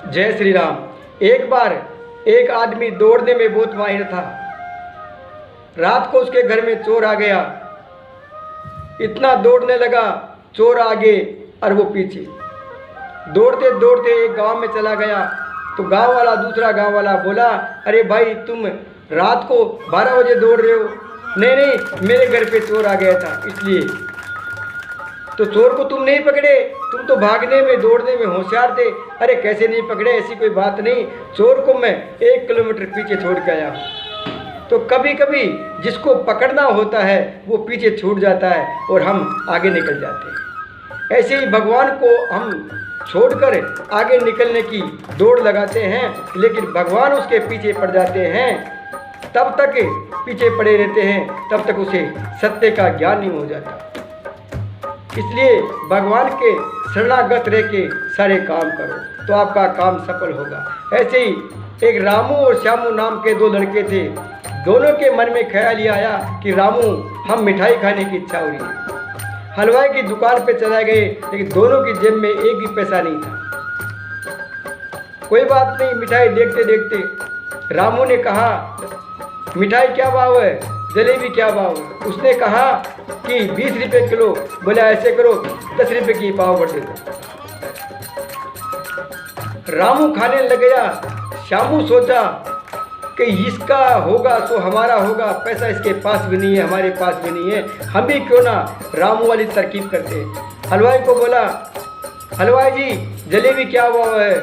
जय श्री राम। एक बार एक आदमी दौड़ने में बहुत माहिर था। रात को उसके घर में चोर आ गया। इतना दौड़ने लगा, चोर आगे और वो पीछे। दौड़ते दौड़ते एक गांव में चला गया तो गांव वाला दूसरा गांव वाला बोला, अरे भाई तुम रात को 12 बजे दौड़ रहे हो। नहीं नहीं, मेरे घर पे चोर आ गया था इसलिए। तो चोर को तुम नहीं पकड़े, तुम तो भागने में दौड़ने में होशियार थे। अरे कैसे नहीं पकड़े, ऐसी कोई बात नहीं, चोर को मैं 1 किलोमीटर पीछे छोड़ के आया हूँ। तो कभी कभी जिसको पकड़ना होता है वो पीछे छूट जाता है और हम आगे निकल जाते हैं। ऐसे ही भगवान को हम छोड़कर आगे निकलने की दौड़ लगाते हैं, लेकिन भगवान उसके पीछे पड़ जाते हैं। तब तक पीछे पड़े रहते हैं, तब तक उसे सत्य का ज्ञान नहीं हो जाता। इसलिए भगवान के शरणागत रह के सारे काम करो तो आपका काम सफल होगा। ऐसे ही एक रामू और श्यामू नाम के 2 लड़के थे। दोनों के मन में ख्याल ये आया कि रामू, हम मिठाई खाने की इच्छा हो रही है। हलवाई की दुकान पे चला गए, लेकिन दोनों की जेब में एक भी पैसा नहीं था। कोई बात नहीं, मिठाई देखते देखते रामू ने कहा, मिठाई क्या भाव है? जलेबी क्या भाव है? उसने कहा कि 20 रुपये किलो। बोला ऐसे करो, 10 रुपये की पाव भर दे दो। रामू खाने लग गया। श्यामू सोचा कि इसका होगा तो हमारा होगा, पैसा इसके पास भी नहीं है, हमारे पास भी नहीं है, हम भी क्यों ना रामू वाली तरकीब करते हैं। हलवाई को बोला, हलवाई जी जलेबी क्या भाव है?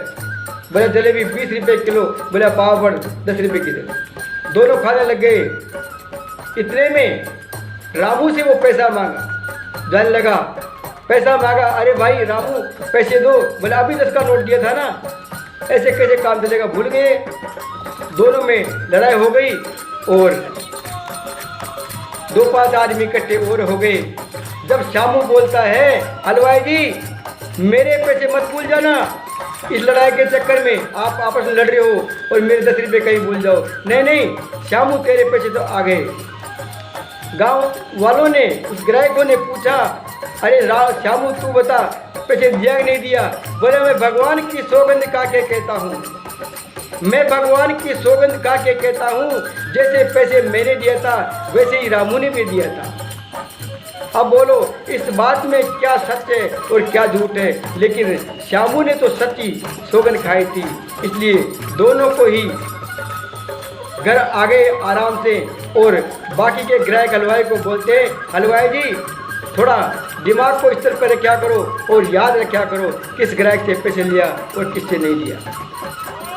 बोला जलेबी 20 रुपये किलो। बोला पाव भर 10 रुपये की दे। दोनों खाने लग गए। इतने में रामू से वो पैसा मांगा। जाने लगा, पैसा मांगा। अरे भाई रामू पैसे दो। बोला अभी 10 का नोट दिया था ना, ऐसे कैसे काम चलेगा, भूल गए। दोनों में लड़ाई हो गई और 2-5 आदमी इकट्ठे और हो गए। जब श्यामू बोलता है, हलवाई जी मेरे पैसे मत भूल जाना, इस लड़ाई के चक्कर में आप आपस में लड़ रहे हो और मेरे 10 रुपये कहीं भूल जाओ। नहीं नहीं श्यामू, तेरे पैसे तो आ गए। गांव वालों ने, उस ग्राहकों ने पूछा, अरे श्यामू तू बता पैसे दिया कि नहीं दिया? बोले मैं भगवान की सौगंध खा के कहता हूँ, मैं भगवान की सौगंध खा के कहता हूँ, जैसे पैसे मैंने दिया था वैसे ही रामू ने भी दिया था। अब बोलो इस बात में क्या सच है और क्या झूठ है? लेकिन श्यामू ने तो सच्ची सौगंध खाई थी, इसलिए दोनों को ही घर आ गए आराम से। और बाकी के ग्राहक हलवाई को बोलते, हलवाई जी थोड़ा दिमाग को इस तरह पर रखा करो और याद रखा करो किस ग्राहक से पैसे लिया और किससे नहीं लिया।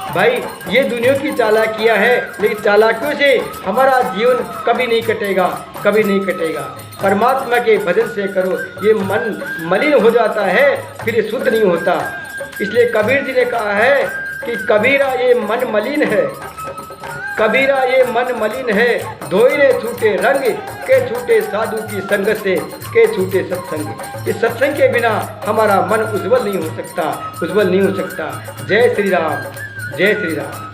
भाई ये दुनिया की चालाकियाँ है, लेकिन चालाकियों से हमारा जीवन कभी नहीं कटेगा, कभी नहीं कटेगा। परमात्मा के भजन से करो, ये मन मलिन हो जाता है, फिर ये शुद्ध नहीं होता। इसलिए कबीर जी ने कहा है कि कबीरा ये मन मलिन है, कबीरा ये मन मलिन है, धोइरे छूटे रंग के छूटे साधु की संगत से के छूटे सत्संग। इस सत्संग के बिना हमारा मन उज्जवल नहीं हो सकता, उज्जवल नहीं हो सकता। जय श्री राम, जय श्री राम।